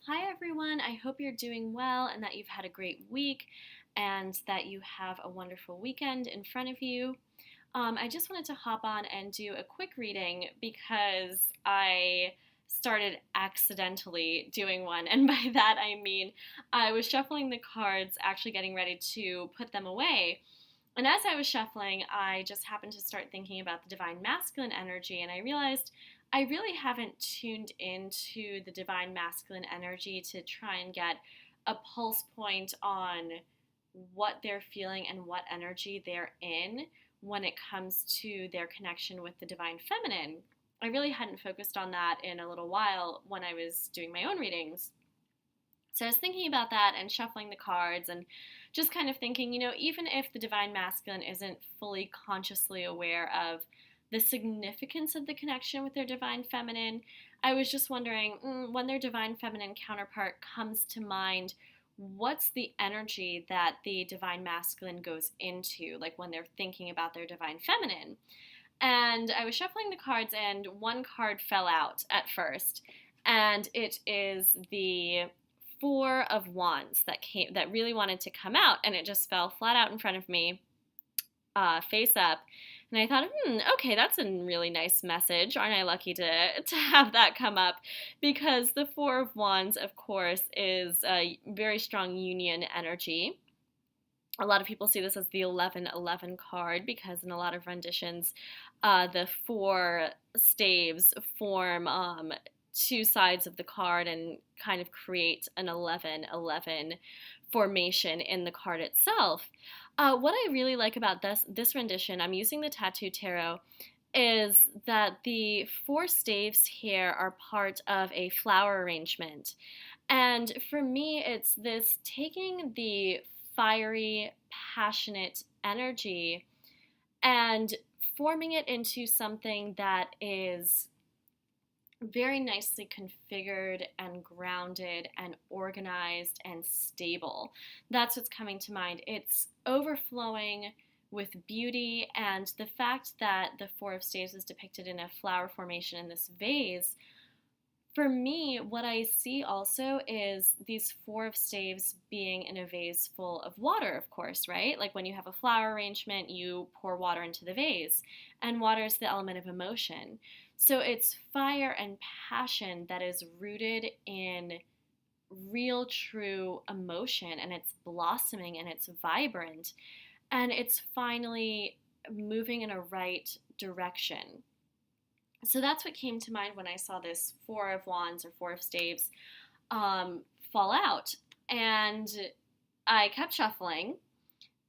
Hi, everyone. I hope you're doing well and that you've had a great week and that you have a wonderful weekend in front of you. I just wanted to hop on and do a quick reading because I started accidentally doing one. And by that, I mean I was shuffling the cards, actually getting ready to put them away. And as I was shuffling, I just happened to start thinking about the divine masculine energy, and I realized I really haven't tuned into the divine masculine energy to try and get a pulse point on what they're feeling and what energy they're in when it comes to their connection with the divine feminine. I really hadn't focused on that in a little while when I was doing my own readings. So I was thinking about that and shuffling the cards and just kind of thinking, even if the divine masculine isn't fully consciously aware of the significance of the connection with their divine feminine, I was just wondering when their divine feminine counterpart comes to mind, what's the energy that the divine masculine goes into, like when they're thinking about their divine feminine? And I was shuffling the cards, and one card fell out at first, and it is the Four of Wands that really wanted to come out, and it just fell flat out in front of me, face up. And I thought, okay, that's a really nice message. Aren't I lucky to have that come up? Because the Four of Wands, of course, is a very strong union energy. A lot of people see this as the 1111 card because in a lot of renditions, the four staves form two sides of the card and kind of create an 1111 formation in the card itself. What I really like about this rendition, I'm using the Tattoo Tarot, is that the four staves here are part of a flower arrangement. And for me, it's this taking the fiery, passionate energy and forming it into something that is very nicely configured and grounded and organized and stable. That's what's coming to mind. It's overflowing with beauty, and the fact that the Four of Staves is depicted in a flower formation in this vase, for me, what I see also is these Four of Staves being in a vase full of water, of course, right? Like when you have a flower arrangement, you pour water into the vase, and water is the element of emotion. So it's fire and passion that is rooted in real, true emotion, and it's blossoming and it's vibrant, and it's finally moving in a right direction. So that's what came to mind when I saw this Four of Wands or Four of Staves fall out. And I kept shuffling,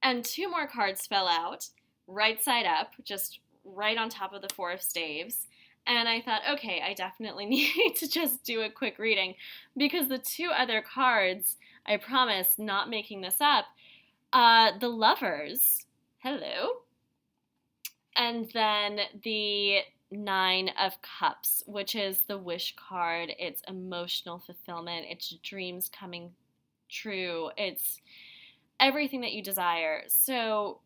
and two more cards fell out, right side up, just right on top of the Four of Staves. And I thought, okay, I definitely need to just do a quick reading because the two other cards, I promise, not making this up, the Lovers, hello, and then the Nine of Cups, which is the wish card. It's emotional fulfillment, it's dreams coming true, it's everything that you desire. So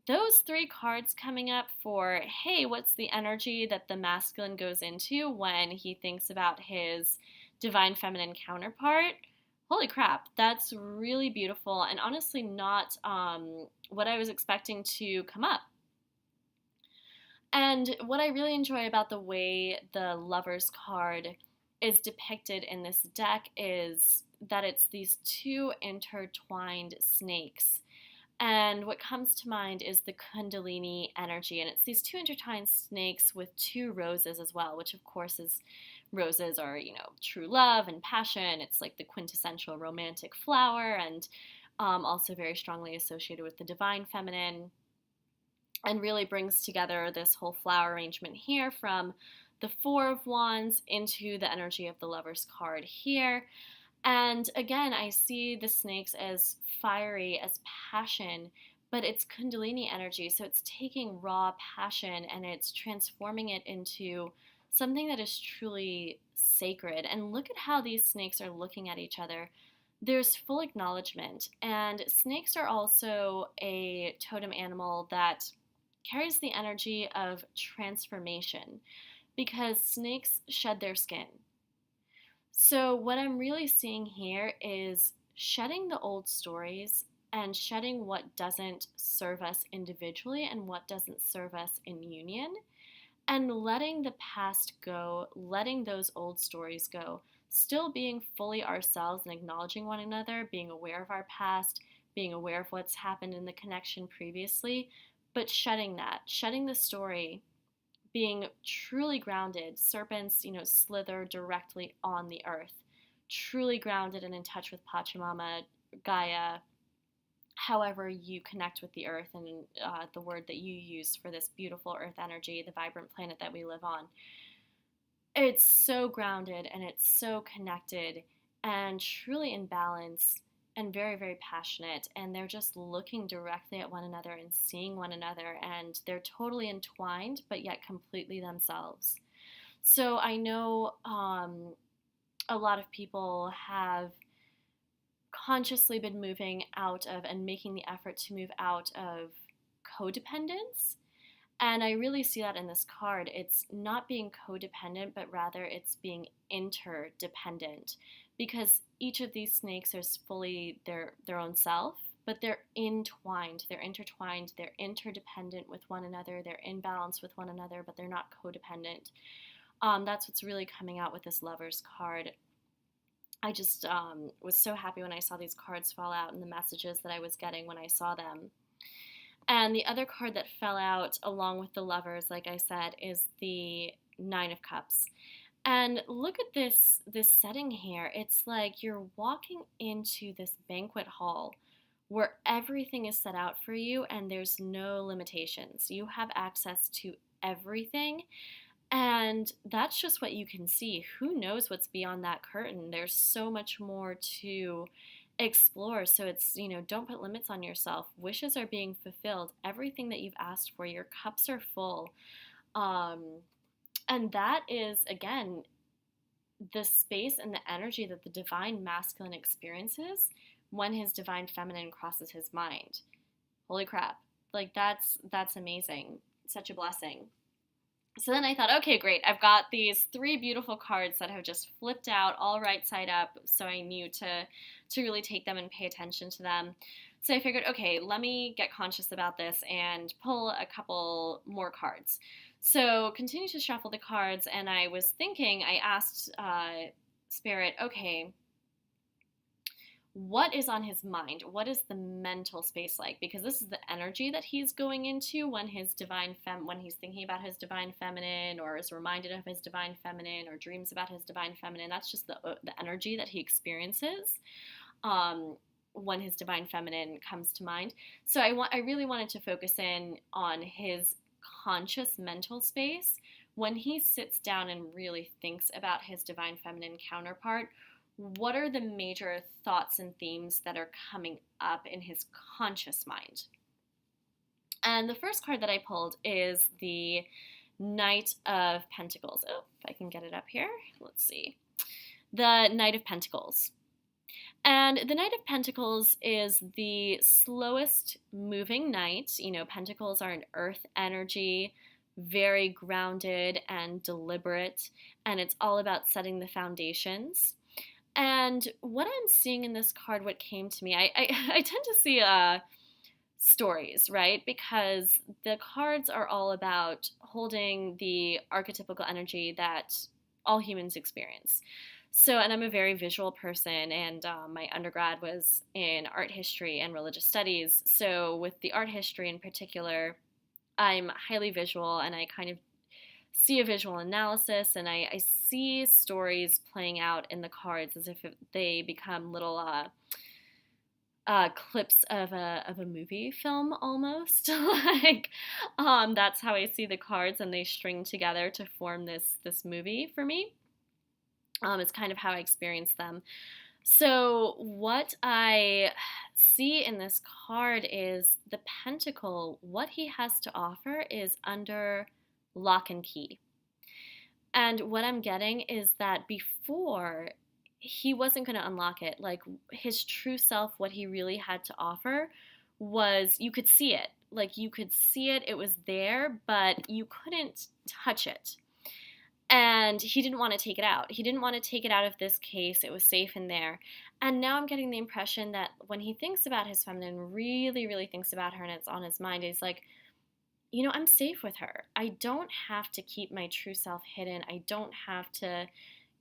those three cards coming up for, hey, what's the energy that the masculine goes into when he thinks about his divine feminine counterpart? Holy crap, that's really beautiful and honestly not what I was expecting to come up. And what I really enjoy about the way the Lover's card is depicted in this deck is that it's these two intertwined snakes. And what comes to mind is the Kundalini energy. And it's these two intertwined snakes with two roses as well, which of course is roses are, true love and passion. It's like the quintessential romantic flower and also very strongly associated with the divine feminine, and really brings together this whole flower arrangement here from the Four of Wands into the energy of the Lover's card here. And again, I see the snakes as fiery, as passion, but it's Kundalini energy. So it's taking raw passion and it's transforming it into something that is truly sacred. And look at how these snakes are looking at each other. There's full acknowledgement. And snakes are also a totem animal that carries the energy of transformation because snakes shed their skin. So, what I'm really seeing here is shedding the old stories and shedding what doesn't serve us individually and what doesn't serve us in union, and letting the past go, letting those old stories go, still being fully ourselves and acknowledging one another, being aware of our past, being aware of what's happened in the connection previously, but shedding that, shedding the story, being truly grounded. Serpents, slither directly on the earth, truly grounded and in touch with Pachamama, Gaia, however you connect with the earth, and the word that you use for this beautiful earth energy, the vibrant planet that we live on. It's so grounded and it's so connected and truly in balance and very, very passionate. And they're just looking directly at one another and seeing one another. And they're totally entwined, but yet completely themselves. So I know a lot of people have consciously been moving out of and making the effort to move out of codependence. And I really see that in this card. It's not being codependent, but rather it's being interdependent, because each of these snakes is fully their own self, but they're entwined, they're intertwined, they're interdependent with one another, they're in balance with one another, but they're not codependent. That's what's really coming out with this Lovers card. I just was so happy when I saw these cards fall out and the messages that I was getting when I saw them. And the other card that fell out along with the Lovers, like I said, is the Nine of Cups. And look at this setting here. It's like you're walking into this banquet hall where everything is set out for you and there's no limitations. You have access to everything, and that's just what you can see. Who knows what's beyond that curtain? There's so much more to explore. So it's, don't put limits on yourself. Wishes are being fulfilled. Everything that you've asked for, your cups are full. Um, and that is, again, the space and the energy that the divine masculine experiences when his divine feminine crosses his mind. Holy crap. Like that's amazing. Such a blessing. So then I thought, okay, great. I've got these three beautiful cards that have just flipped out all right side up, so I knew to really take them and pay attention to them. So I figured, okay, let me get conscious about this and pull a couple more cards. So continue to shuffle the cards, and I was thinking, I asked Spirit, okay, what is on his mind? What is the mental space like? Because this is the energy that he's going into when when he's thinking about his divine feminine, or is reminded of his divine feminine, or dreams about his divine feminine. That's just the energy that he experiences when his divine feminine comes to mind. So I really wanted to focus in on his conscious mental space when he sits down and really thinks about his divine feminine counterpart. What are the major thoughts and themes that are coming up in his conscious mind? And the first card that I pulled is the Knight of Pentacles. Oh, if I can get it up here. Let's see. The Knight of Pentacles. And the Knight of Pentacles is the slowest moving knight. Pentacles are an earth energy, very grounded and deliberate, and it's all about setting the foundations. And what I'm seeing in this card, what came to me, I tend to see stories, right? Because the cards are all about holding the archetypical energy that all humans experience. So, and I'm a very visual person, and my undergrad was in art history and religious studies. So, with the art history in particular, I'm highly visual, and I kind of see a visual analysis, and I see stories playing out in the cards as if they become little clips of a movie film almost. Like that's how I see the cards, and they string together to form this movie for me. It's kind of how I experience them. So what I see in this card is the Pentacle. What he has to offer is under lock and key. And what I'm getting is that before, he wasn't going to unlock it. Like his true self, what he really had to offer was, you could see it. Like you could see it, it was there, but you couldn't touch it. And he didn't want to take it out. He didn't want to take it out of this case. It was safe in there. And now I'm getting the impression that when he thinks about his feminine, really, really thinks about her and it's on his mind, he's like, I'm safe with her. I don't have to keep my true self hidden. I don't have to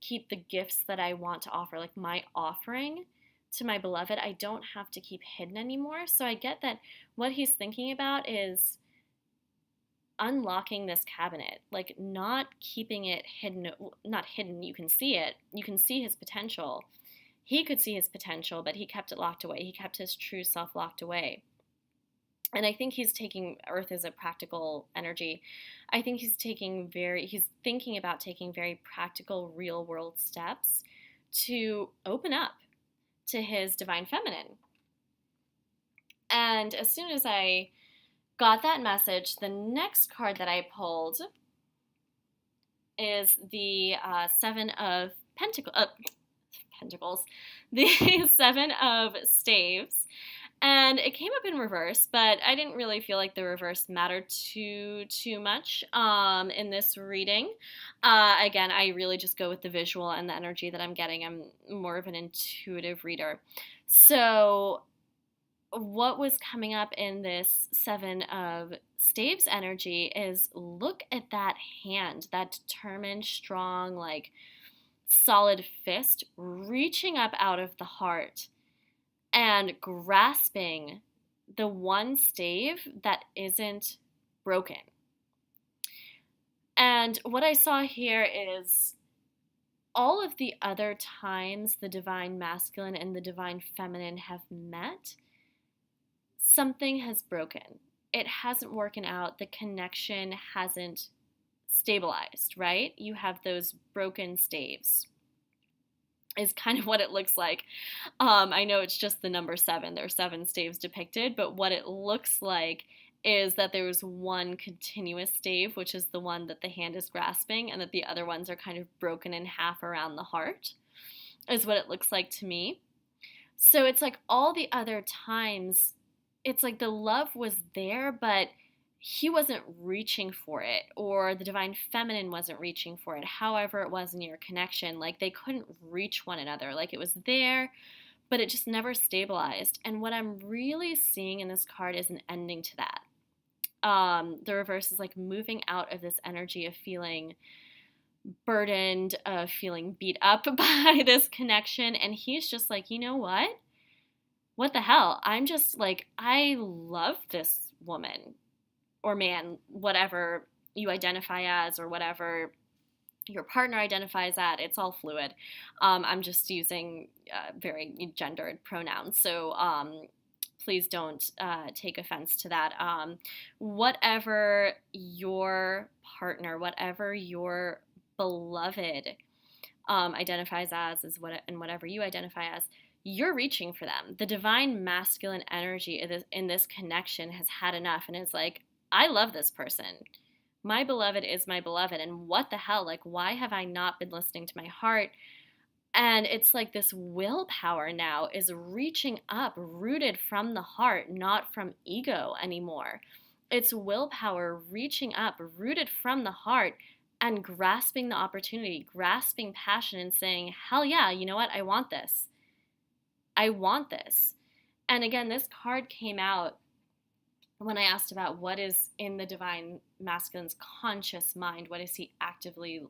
keep the gifts that I want to offer, like my offering to my beloved, I don't have to keep hidden anymore. So I get that what he's thinking about is unlocking this cabinet, like not keeping it hidden, not hidden, you can see it, you can see his potential. He could see his potential, but he kept it locked away. He kept his true self locked away. And I think he's taking Earth as a practical energy. I think he's thinking about taking very practical, real world steps to open up to his divine feminine. And as soon as I got that message, the next card that I pulled is the Seven of Pentacles, the Seven of Staves. And it came up in reverse, but I didn't really feel like the reverse mattered too much in this reading. Again, I really just go with the visual and the energy that I'm getting. I'm more of an intuitive reader. So what was coming up in this Seven of Staves energy is look at that hand, that determined, strong, like solid fist reaching up out of the heart and grasping the one stave that isn't broken. And what I saw here is all of the other times the divine masculine and the divine feminine have met, something has broken. It hasn't worked out. The connection hasn't stabilized, right? You have those broken staves is kind of what it looks like. I know it's just the number 7. There are 7 staves depicted, but what it looks like is that there was one continuous stave, which is the one that the hand is grasping, and that the other ones are kind of broken in half around the heart, is what it looks like to me. So it's like all the other times, it's like the love was there, but he wasn't reaching for it, or the divine feminine wasn't reaching for it, however it was in your connection. Like they couldn't reach one another. Like it was there, but it just never stabilized. And what I'm really seeing in this card is an ending to that. The reverse is like moving out of this energy of feeling burdened, of feeling beat up by this connection. And he's just like, you know what? What the hell? I'm just like, I love this woman or man, whatever you identify as or whatever your partner identifies as, it's all fluid. I'm just using very gendered pronouns, so please don't take offense to that. Whatever your partner, whatever your beloved identifies as, and whatever you identify as, you're reaching for them. The divine masculine energy in this connection has had enough and is like, I love this person. My beloved is my beloved. And what the hell? Like, why have I not been listening to my heart? And it's like this willpower now is reaching up, rooted from the heart, not from ego anymore. It's willpower reaching up, rooted from the heart, and grasping the opportunity, grasping passion and saying, hell yeah, you know what? I want this. I want this. And again, this card came out when I asked about what is in the divine masculine's conscious mind, what is he actually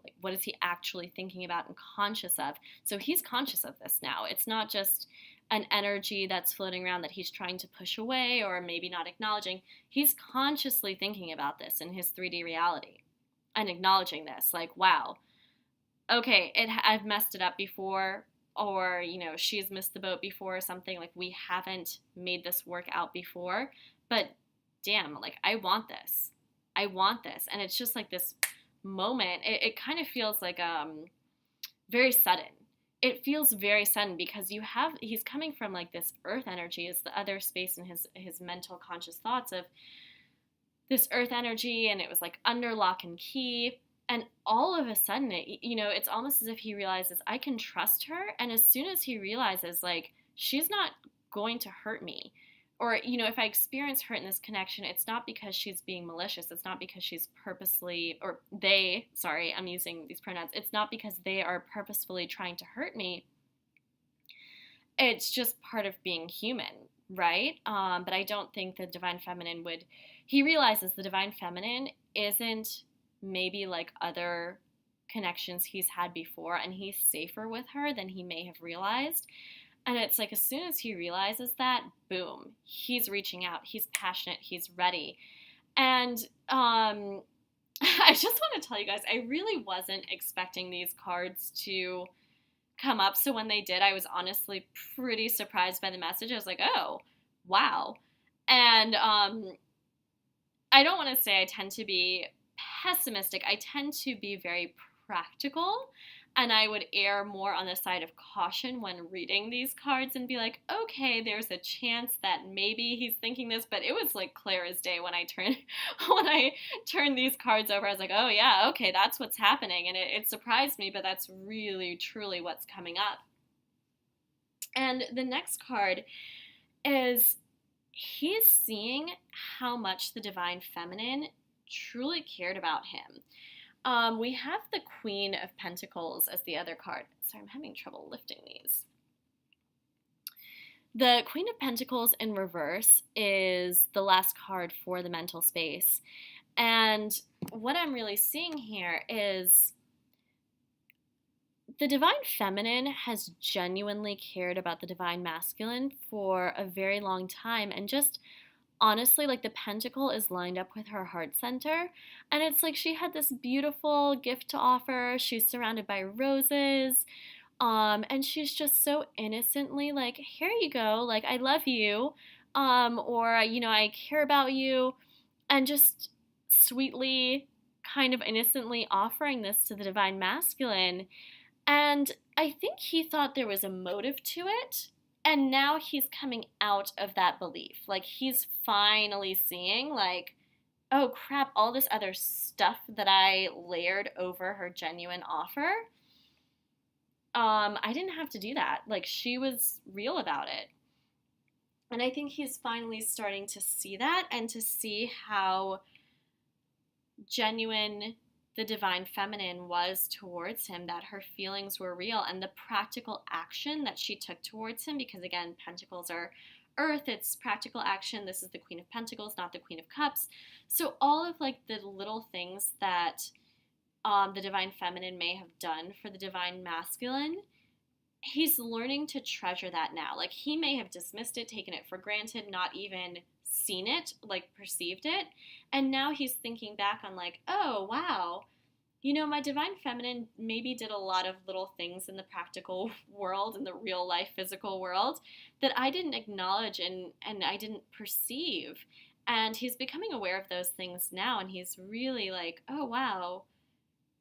thinking about and conscious of? So he's conscious of this now. It's not just an energy that's floating around that he's trying to push away or maybe not acknowledging. He's consciously thinking about this in his 3D reality and acknowledging this, like, wow, okay, I've messed it up before, or, she's missed the boat before or something. Like, we haven't made this work out before, but damn, like, I want this. And it's just like this moment. It kind of feels like very sudden. It feels very sudden because he's coming from like this earth energy is the other space in his mental conscious thoughts of this earth energy, and it was like under lock and key. And all of a sudden, it's almost as if he realizes I can trust her. And as soon as he realizes, like, she's not going to hurt me, or, you know, if I experience hurt in this connection, it's not because she's being malicious. It's not because she's purposely, or they, sorry, I'm using these pronouns. It's not because they are purposefully trying to hurt me. It's just part of being human, right? But I don't think the Divine Feminine would, he realizes the Divine Feminine isn't maybe like other connections he's had before, and he's safer with her than he may have realized. And it's like as soon as he realizes that, boom, he's reaching out. He's passionate. He's ready. And I just want to tell you guys, I really wasn't expecting these cards to come up. So when they did, I was honestly pretty surprised by the message. I was like, oh, wow. And I don't want to say I tend to be pessimistic. I tend to be very practical, and I would err more on the side of caution when reading these cards and be like, okay, there's a chance that maybe he's thinking this, but it was like clear as day when I turned these cards over. I was like, oh yeah, okay, that's what's happening, and it surprised me, but that's really truly what's coming up. And the next card is he's seeing how much the Divine Feminine truly cared about him. We have the Queen of Pentacles as the other card. Sorry, I'm having trouble lifting these. The Queen of Pentacles in reverse is the last card for the mental space. And what I'm really seeing here is the Divine Feminine has genuinely cared about the Divine Masculine for a very long time, and just honestly, like the pentacle is lined up with her heart center, and it's like she had this beautiful gift to offer. She's surrounded by roses, and she's just so innocently like, here you go, like I love you, or you know, I care about you, and just sweetly, kind of innocently offering this to the Divine Masculine. And I think he thought there was a motive to it. And now he's coming out of that belief. Like he's finally seeing like, oh crap, all this other stuff that I layered over her genuine offer. I didn't have to do that. Like she was real about it. And I think he's finally starting to see that and to see how genuine the Divine Feminine was towards him, that her feelings were real, and the practical action that she took towards him, because again, Pentacles are earth, it's practical action. This is the Queen of Pentacles, not the Queen of Cups. So all of like the little things that the Divine Feminine may have done for the Divine Masculine, he's learning to treasure that now. Like he may have dismissed it, taken it for granted, not even seen it, like perceived it, and now he's thinking back on like, oh wow, you know, my Divine Feminine maybe did a lot of little things in the practical world, in the real life physical world, that I didn't acknowledge and I didn't perceive. And he's becoming aware of those things now, and he's really like, oh wow,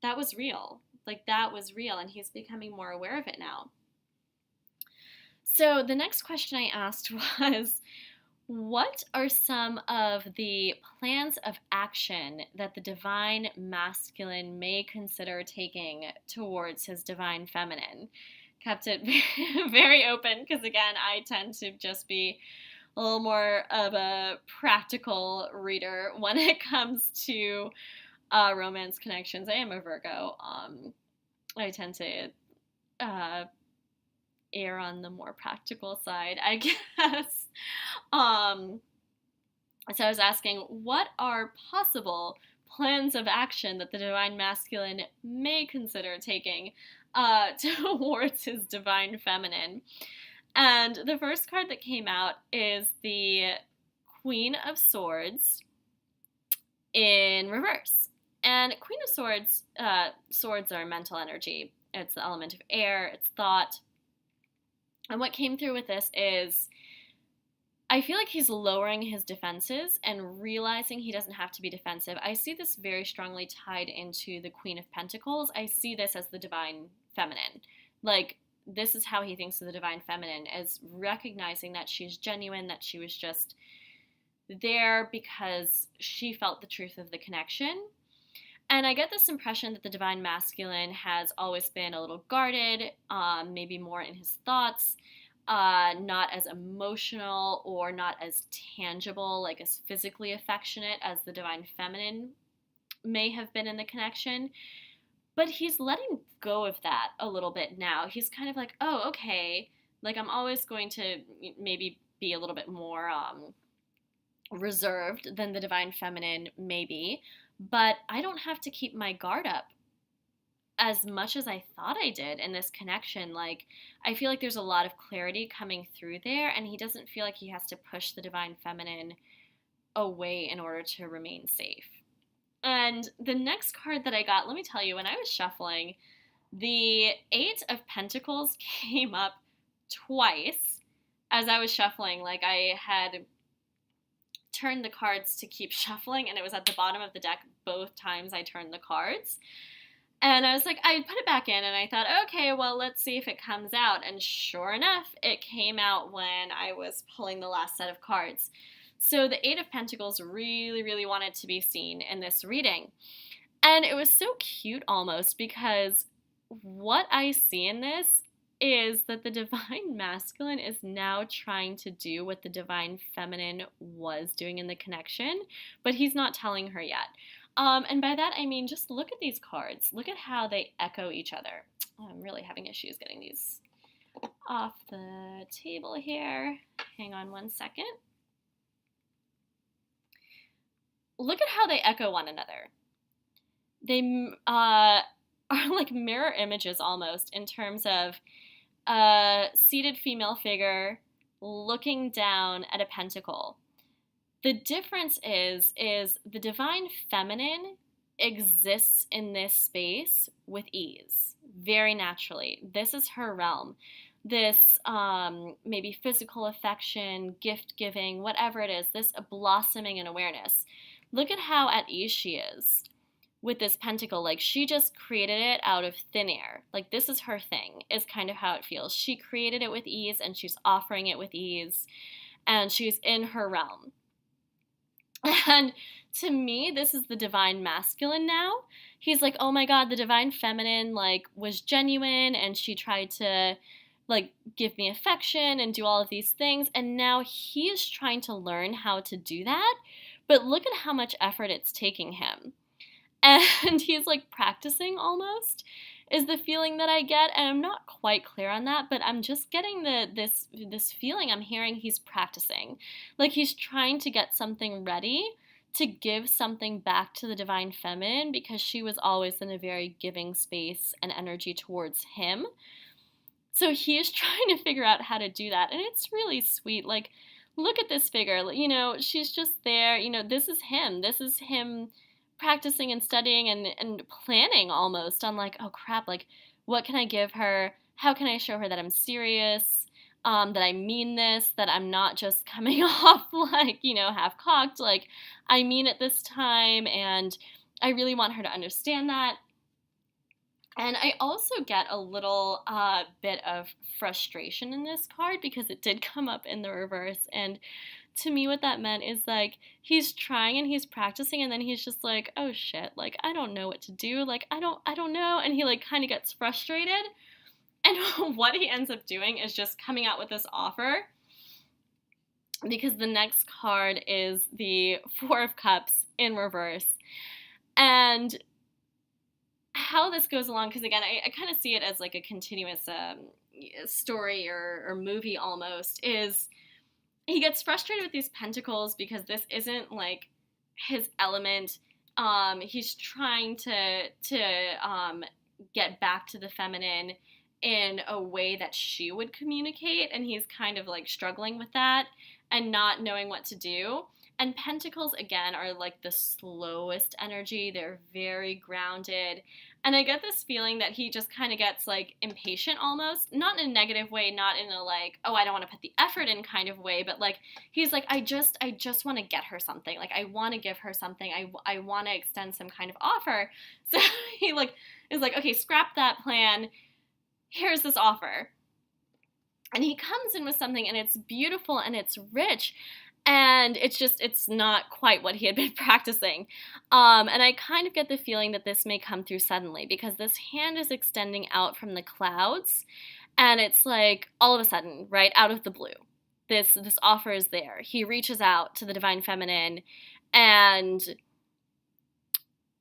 that was real. Like that was real, and he's becoming more aware of it now. So the next question I asked was, what are some of the plans of action that the Divine Masculine may consider taking towards his Divine Feminine? Kept it very open because, again, I tend to just be a little more of a practical reader when it comes to romance connections. I am a Virgo. I tend to err on the more practical side, I guess. So I was asking, what are possible plans of action that the Divine Masculine may consider taking towards his Divine Feminine? And the first card that came out is the Queen of Swords in reverse. And Queen of Swords, swords are mental energy. It's the element of air, it's thought. And what came through with this is, I feel like he's lowering his defenses and realizing he doesn't have to be defensive. I see this very strongly tied into the Queen of Pentacles. I see this as the Divine Feminine. Like, this is how he thinks of the Divine Feminine, as recognizing that she's genuine, that she was just there because she felt the truth of the connection. And I get this impression that the Divine Masculine has always been a little guarded, maybe more in his thoughts, not as emotional or not as tangible, like as physically affectionate as the divine feminine may have been in the connection. But he's letting go of that a little bit now. He's kind of like, oh, okay, like I'm always going to maybe be a little bit more reserved than the divine feminine, maybe, but I don't have to keep my guard up as much as I thought I did in this connection. Like, I feel like there's a lot of clarity coming through there, and he doesn't feel like he has to push the divine feminine away in order to remain safe. And the next card that I got, let me tell you, when I was shuffling, the Eight of Pentacles came up twice as I was shuffling. Like, I had turned the cards to keep shuffling, and it was at the bottom of the deck both times I turned the cards. And I was like, I put it back in, and I thought, okay, well, let's see if it comes out. And sure enough, it came out when I was pulling the last set of cards. So the Eight of Pentacles really, really wanted to be seen in this reading. And it was so cute almost, because what I see in this is that the divine masculine is now trying to do what the divine feminine was doing in the connection, but he's not telling her yet. And by that I mean, just look at these cards. Look at how they echo each other. Oh, I'm really having issues getting these off the table here. Hang on one second. Look at how they echo one another. They are like mirror images almost, in terms of a seated female figure looking down at a pentacle. The difference is the divine feminine exists in this space with ease, very naturally. This is her realm. This maybe physical affection, gift giving, whatever it is, this blossoming in awareness. Look at how at ease she is with this pentacle. Like, she just created it out of thin air. Like, this is her thing, is kind of how it feels. She created it with ease, and she's offering it with ease, and she's in her realm. And to me, this is the divine masculine now. He's like, oh my God, the divine feminine, like, was genuine, and she tried to, like, give me affection and do all of these things. And now he's trying to learn how to do that. But look at how much effort it's taking him. And he's, like, practicing almost, is the feeling that I get. And I'm not quite clear on that, but I'm just getting this feeling I'm hearing he's practicing. Like, he's trying to get something ready to give something back to the divine feminine, because she was always in a very giving space and energy towards him. So he's trying to figure out how to do that. And it's really sweet. Like, look at this figure. You know, she's just there. You know, this is him. This is him practicing and studying and planning almost on, like, oh crap, like, what can I give her? How can I show her that I'm serious, that I mean this, that I'm not just coming off like, you know, half cocked, like, I mean it this time, and I really want her to understand that. And I also get a little bit of frustration in this card, because it did come up in the reverse. And to me, what that meant is, like, he's trying and he's practicing, and then he's just like, oh shit, like, I don't know what to do. Like, I don't know. And he, like, kind of gets frustrated. And what he ends up doing is just coming out with this offer, because the next card is the Four of Cups in reverse. And how this goes along, because again, I kind of see it as like a continuous story or movie almost, is he gets frustrated with these pentacles because this isn't like his element. He's trying to get back to the feminine in a way that she would communicate, and he's kind of like struggling with that and not knowing what to do. And pentacles, again, are like the slowest energy. They're very grounded. And I get this feeling that he just kind of gets like impatient almost, not in a negative way, not in a like, oh, I don't want to put the effort in kind of way, but like, he's like, I just want to get her something. Like, I want to give her something. I want to extend some kind of offer. So he like is like, okay, scrap that plan. Here's this offer. And he comes in with something, and it's beautiful and it's rich. And it's not quite what he had been practicing. And I kind of get the feeling that this may come through suddenly, because this hand is extending out from the clouds, And it's like all of a sudden, right out of the blue, this offer is there. He reaches out to the Divine Feminine, and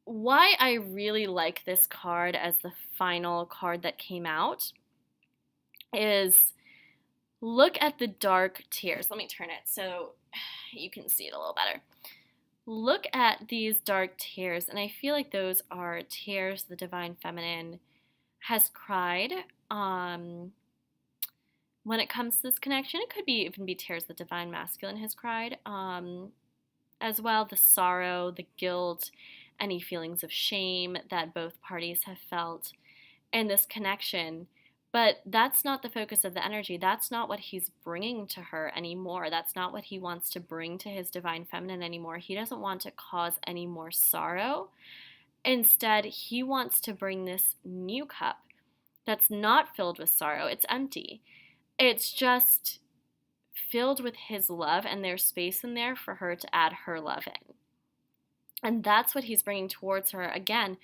why I really like this card as the final card that came out is look at the dark tears. Let me turn it so you can see it a little better. Look at these dark tears, and I feel like those are tears the Divine Feminine has cried. When it comes to this connection, it could even be tears the Divine Masculine has cried, as well. The sorrow, the guilt, any feelings of shame that both parties have felt in this connection. But that's not the focus of the energy. That's not what he's bringing to her anymore. That's not what he wants to bring to his Divine Feminine anymore. He doesn't want to cause any more sorrow. Instead, he wants to bring this new cup that's not filled with sorrow. It's empty. It's just filled with his love, and there's space in there for her to add her love in. And that's what he's bringing towards her. Again,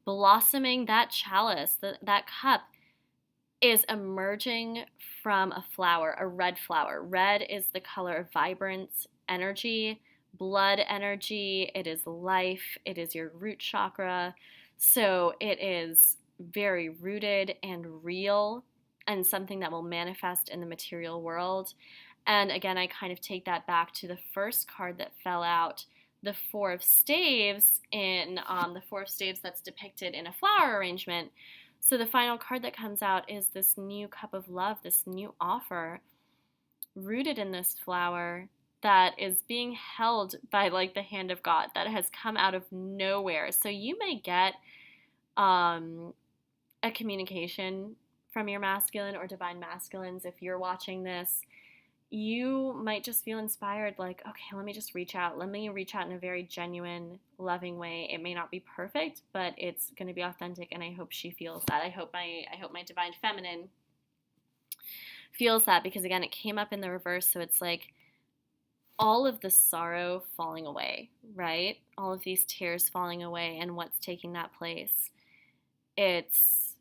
blossoming that chalice, that cup is emerging from a flower, a red flower. Red is the color of vibrance, energy, blood energy. It is life. It is your root chakra. So it is very rooted and real, and something that will manifest in the material world. And again, I kind of take that back to the first card that fell out, the Four of Staves, in the Four of Staves that's depicted in a flower arrangement. So the final card that comes out is this new cup of love, this new offer, rooted in this flower that is being held by like the hand of God, that has come out of nowhere. So you may get a communication from your masculine or Divine Masculines. If you're watching this, you might just feel inspired, like, okay, let me just reach out. Let me reach out in a very genuine, loving way. It may not be perfect, but it's going to be authentic, and I hope she feels that. I hope my Divine Feminine feels that, because again, it came up in the reverse, so it's like all of the sorrow falling away, right? All of these tears falling away, and what's taking that place? It's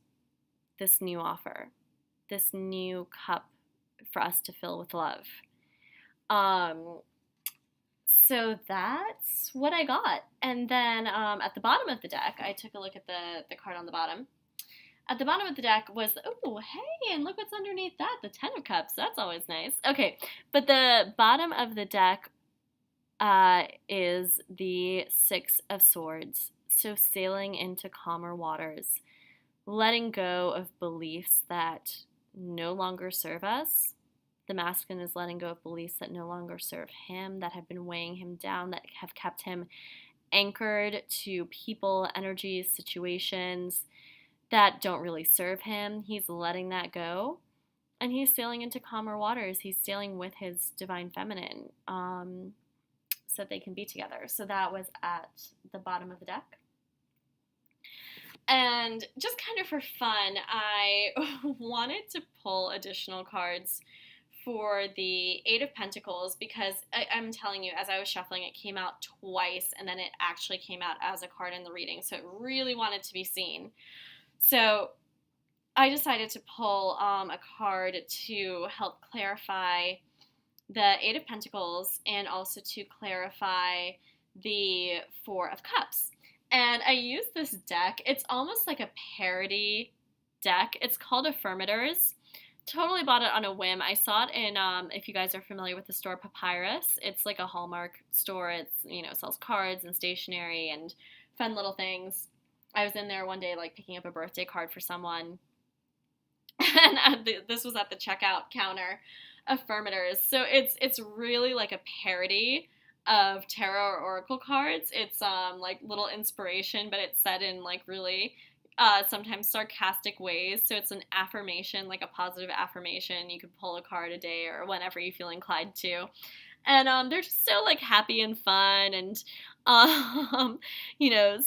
this new offer, this new cup for us to fill with love. So that's what I got. And then at the bottom of the deck, I took a look at the card on the bottom. At the bottom of the deck was, oh, hey, and look what's underneath that, the Ten of Cups. That's always nice. Okay, but the bottom of the deck is the Six of Swords. So sailing into calmer waters, letting go of beliefs that no longer serve us. The masculine is letting go of beliefs that no longer serve him, that have been weighing him down, that have kept him anchored to people, energies, situations that don't really serve him. He's letting that go, and he's sailing into calmer waters. He's sailing with his Divine Feminine, so that they can be together. So that was at the bottom of the deck. And just kind of for fun, I wanted to pull additional cards for the Eight of Pentacles, because I'm telling you, as I was shuffling, it came out twice, and then it actually came out as a card in the reading, so it really wanted to be seen. So I decided to pull a card to help clarify the Eight of Pentacles, and also to clarify the Four of Cups. And I used this deck. It's almost like a parody deck. It's called Affirmators. Totally bought it on a whim. I saw it in, if you guys are familiar with the store Papyrus, it's like a Hallmark store. It's, sells cards and stationery and fun little things. I was in there one day, like, picking up a birthday card for someone. And this was at the checkout counter, Affirmators. So it's really like a parody of tarot or oracle cards. It's like little inspiration, but it's said in like really sometimes sarcastic ways. So it's an affirmation, like a positive affirmation. You could pull a card a day or whenever you feel inclined to. And they're just so like happy and fun, and so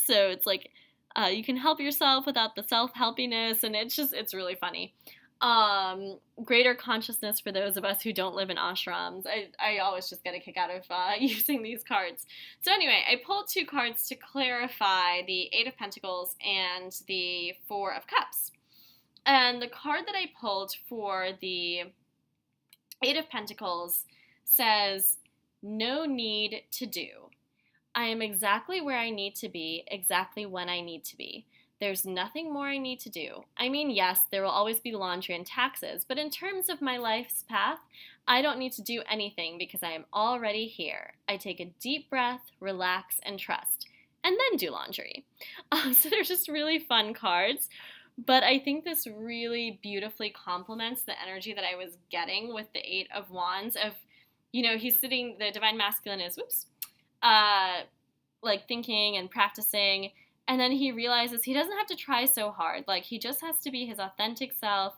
it's like you can help yourself without the self-helpiness, and it's really funny. Greater consciousness for those of us who don't live in ashrams. I always just get a kick out of using these cards. So anyway, I pulled two cards to clarify the Eight of Pentacles and the Four of Cups. And the card that I pulled for the Eight of Pentacles says, no need to do. I am exactly where I need to be, exactly when I need to be. There's nothing more I need to do. I mean, yes, there will always be laundry and taxes, but in terms of my life's path, I don't need to do anything because I am already here. I take a deep breath, relax, and trust, and then do laundry. So they're just really fun cards. But I think this really beautifully complements the energy that I was getting with the Eight of Wands of, he's sitting, the Divine Masculine is, like thinking and practicing, and then he realizes he doesn't have to try so hard. Like, he just has to be his authentic self,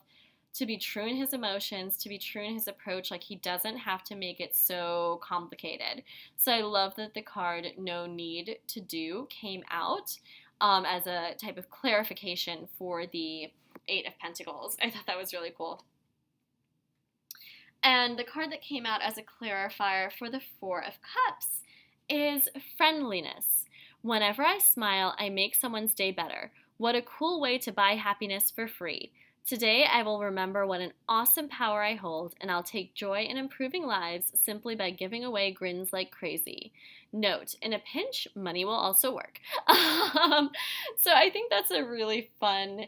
to be true in his emotions, to be true in his approach. Like, he doesn't have to make it so complicated. So I love that the card No Need to Do came out as a type of clarification for the Eight of Pentacles. I thought that was really cool. And the card that came out as a clarifier for the Four of Cups is friendliness. Whenever I smile, I make someone's day better. What a cool way to buy happiness for free. Today, I will remember what an awesome power I hold, and I'll take joy in improving lives simply by giving away grins like crazy. Note, in a pinch, money will also work. So I think that's a really fun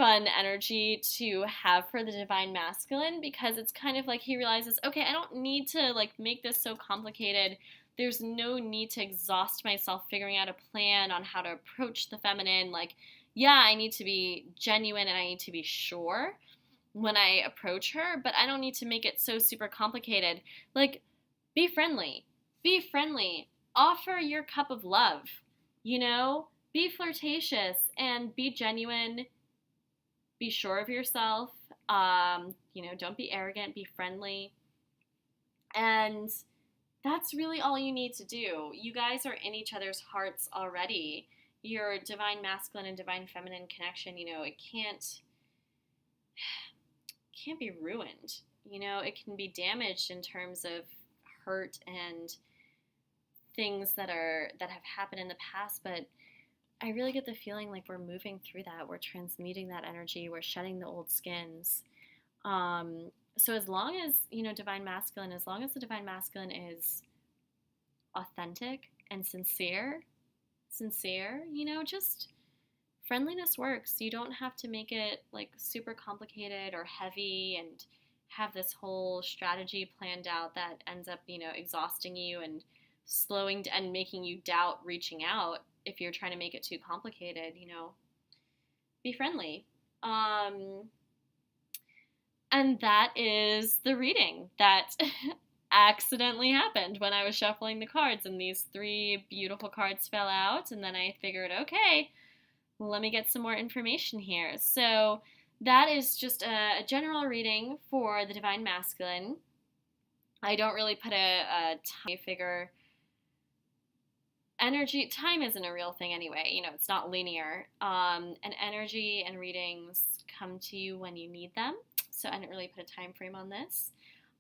energy to have for the Divine Masculine, because it's kind of like he realizes, okay, I don't need to like make this so complicated. There's no need to exhaust myself figuring out a plan on how to approach the feminine. Like, yeah, I need to be genuine and I need to be sure when I approach her, but I don't need to make it so super complicated. Like, be friendly. Be friendly. Offer your cup of love, Be flirtatious and be genuine. Be sure of yourself. Don't be arrogant. Be friendly. And that's really all you need to do. You guys are in each other's hearts already. Your Divine Masculine and Divine Feminine connection, it can't be ruined. It can be damaged in terms of hurt and things that have happened in the past, but I really get the feeling like we're moving through that. We're transmuting that energy. We're shedding the old skins. So as long as, Divine Masculine, as long as the Divine Masculine is authentic and sincere, just friendliness works. You don't have to make it like super complicated or heavy and have this whole strategy planned out that ends up, exhausting you and slowing and making you doubt reaching out. If you're trying to make it too complicated, be friendly. And that is the reading that accidentally happened when I was shuffling the cards, and these three beautiful cards fell out, and then I figured, okay, let me get some more information here. So that is just a general reading for the Divine Masculine. I don't really put a time figure. Time isn't a real thing anyway. It's not linear. And energy and readings come to you when you need them. So I didn't really put a time frame on this.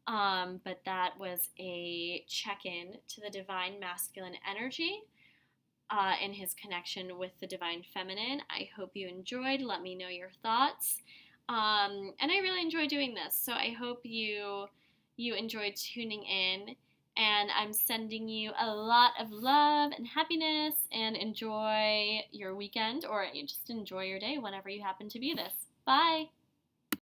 But that was a check-in to the Divine Masculine energy in his connection with the Divine Feminine. I hope you enjoyed. Let me know your thoughts. And I really enjoy doing this. So I hope you enjoyed tuning in. And I'm sending you a lot of love and happiness, and enjoy your weekend, or just enjoy your day whenever you happen to be this. Bye!